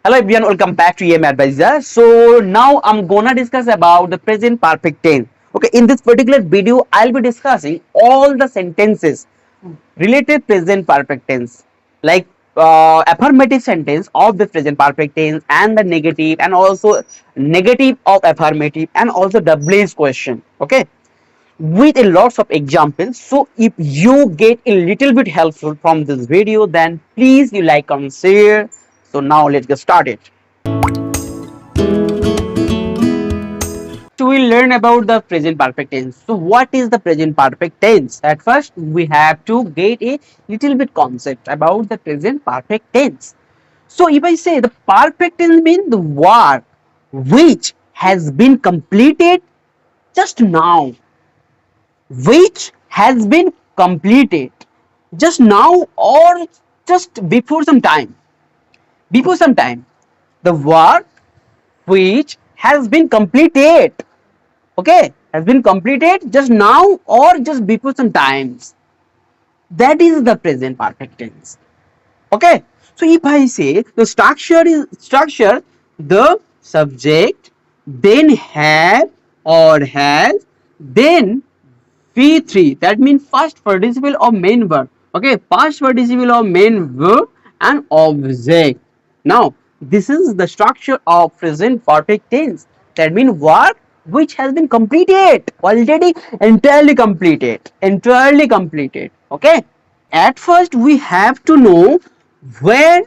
Hello everyone, welcome back to EM Advisor. So now I'm gonna discuss about the present perfect tense. Okay, in this particular video, I'll be discussing all the sentences related present perfect tense, like affirmative sentence of the present perfect tense, and the negative, and also negative of affirmative, and also the blaze question. Okay, with a lots of examples. So if you get a little bit helpful from this video, then please you like and share. So now let's get started. So we'll learn about the present perfect tense. So what is the present perfect tense? At first we have to get a little bit concept about the present perfect tense. So if I say the perfect tense means the work which has been completed just now, which has been completed just now or just before some time, the work which has been completed, okay, has been completed just now or just before some times, that is the present perfect tense. Okay, so if I say the structure, the subject, then have or has, then V3, that means first participle of main verb. Okay, past participle of main verb and object. Now, this is the structure of present perfect tense. That means work which has been completed already, entirely completed. Okay. At first, we have to know where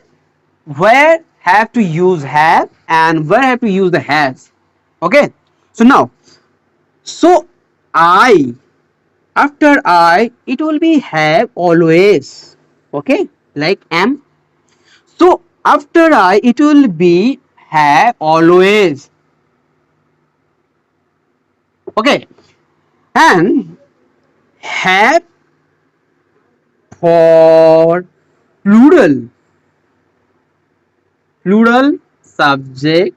have to use have and where have to use the has. Okay. So now, so I, after I, it will be have always. Okay, like am. So after I, it will be have always. Okay, and have for plural subject,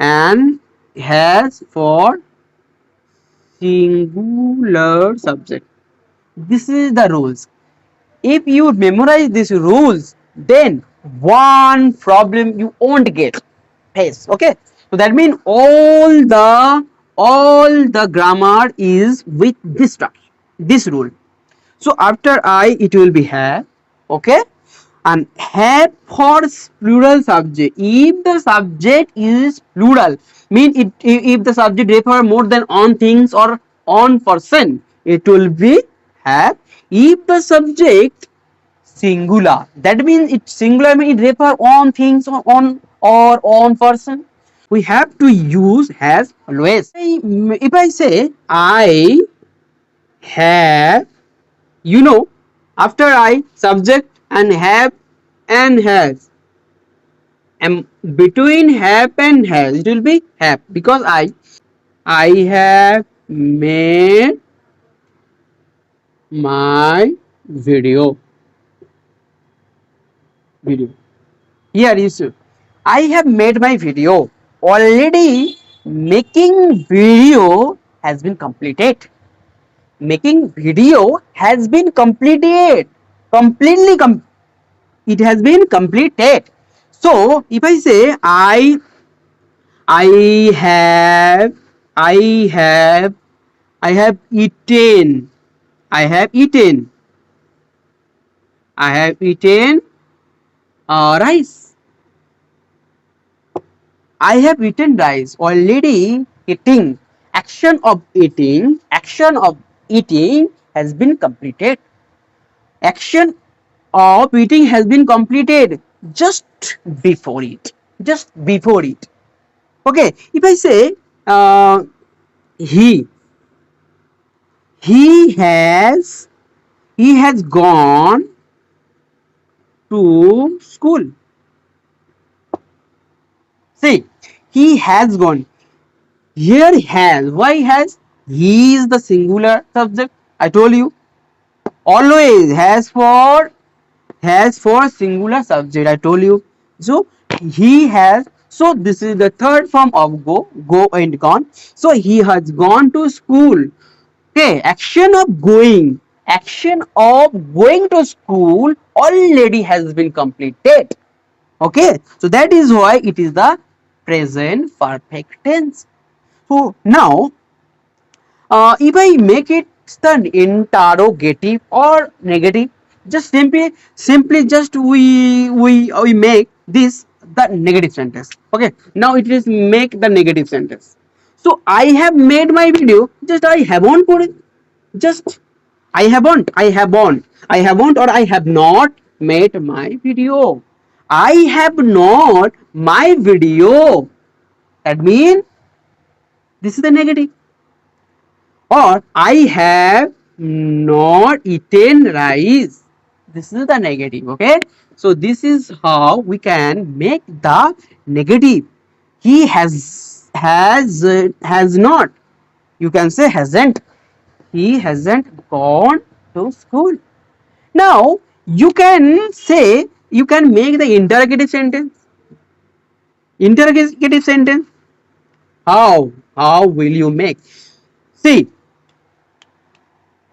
and has for singular subject. This is the rules. If you memorize these rules, then one problem you won't get face. Okay, so that means all the grammar is with this structure, this rule. So after I, it will be have. Okay, and have for plural subject. If the subject is plural, mean if the subject refer more than on things or on person, it will be have. If the subject singular, that means it singular means it refer on things or on person, we have to use has always. If I say I have, you know, after I, subject and have and has, and between have and has, it will be have, because I have made my video. Here is, I have made my video. Already making video has been completed. Making video has been completed. Completely it has been completed. So if I say I have I have I have eaten I have eaten I have eaten rice. I have eaten rice. Already eating. Action of eating has been completed. Action of eating has been completed just before it. Just before it. Okay. If I say he he has he has gone to school. See, he has gone. Here has. Why has? He is the singular subject. I told you. Always has for singular subject. I told you. So he has. So this is the third form of go and gone. So he has gone to school. Okay, action of going to school already has been completed. Okay, so that is why it is the present perfect tense. So now, if I make it the interrogative or negative, just simply just we make this the negative sentence. Okay, now it is make the negative sentence. So I have made my video, just I haven't put it, just I haven't or I have not made my video. I have not my video. That means this is the negative. Or I have not eaten rice. This is the negative. Okay, so this is how we can make the negative. He has not, you can say hasn't, he hasn't gone to school. Now you can say, you can make the interrogative sentence. How will you make? See,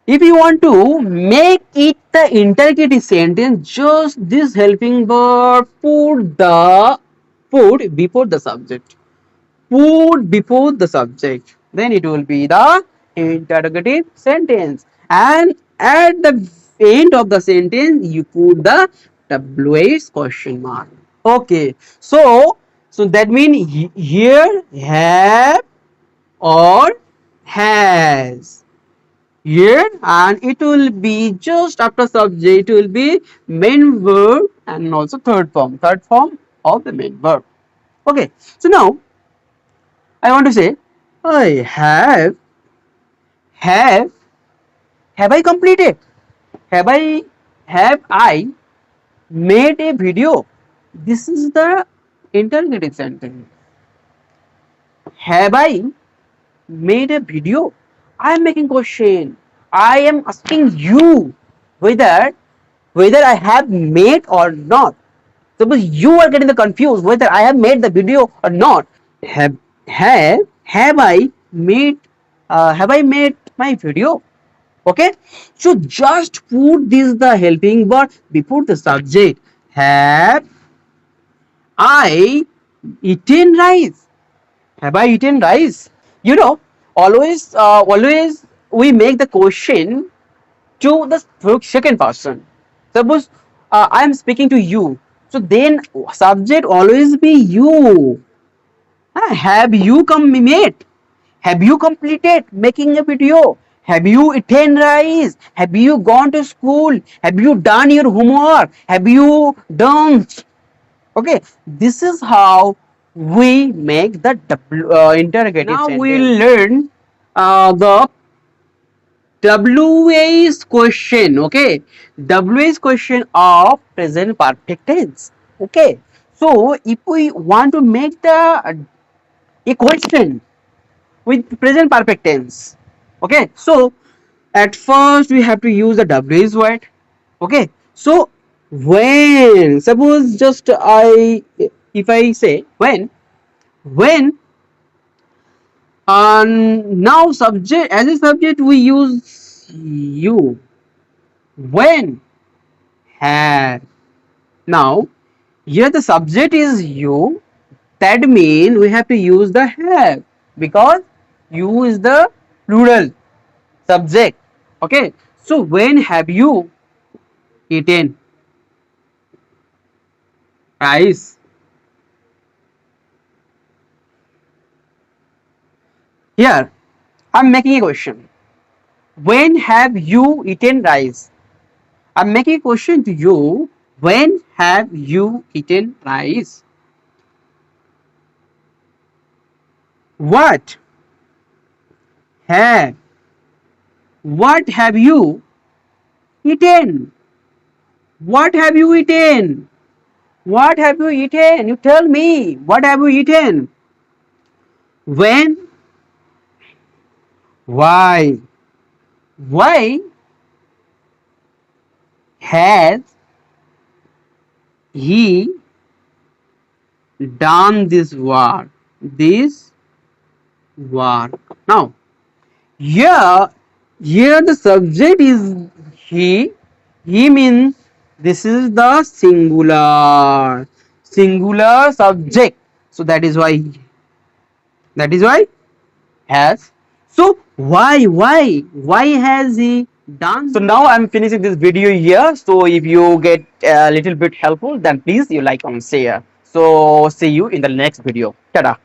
if you want to make it the interrogative sentence, just this helping verb put before the subject. Put before the subject. Then it will be the interrogative sentence. And at the end of the sentence, you put the WH question mark. Okay. So that means here have or has. Here, and it will be just after subject, it will be main verb and also third form of the main verb. Okay, so now I want to say, I have have I completed, have I made a video? This is the interrogative sentence. Have I made a video? I am making question. I am asking you whether I have made or not. Suppose you are getting the confused whether I have made the video or not. Have I made my video? Okay. So just put this the helping verb before the subject. Have I eaten rice? Have I eaten rice? You know, always we make the question to the second person. Suppose I am speaking to you, so then subject always be you. Have you made? Have you completed making a video? Have you eaten rice? Have you gone to school? Have you done your homework? Have you done? Okay, this is how we make the interrogative now sentence. Now we'll learn the WH question. Okay, WH question of present perfect tense. Okay, so if we want to make the a question with present perfect tense, okay, so at first we have to use the WH word. Okay, so when, suppose just if I say when now subject, as a subject we use you. When have, now here the subject is you, that means we have to use the have, because you is the plural subject. Okay, so when have you eaten rice? Here I'm making a question. When have you eaten rice? I'm making a question to you. When have you eaten rice? What have, what have you eaten? What have you eaten? What have you eaten? You tell me. What have you eaten? When? Why? Why has he done this work? This work. Now, here the subject is he. He means this is the singular. singular subject. So that is why has. So why has he done? So now I'm finishing this video here. So if you get a little bit helpful, then please you like and share. So see you in the next video. Tada.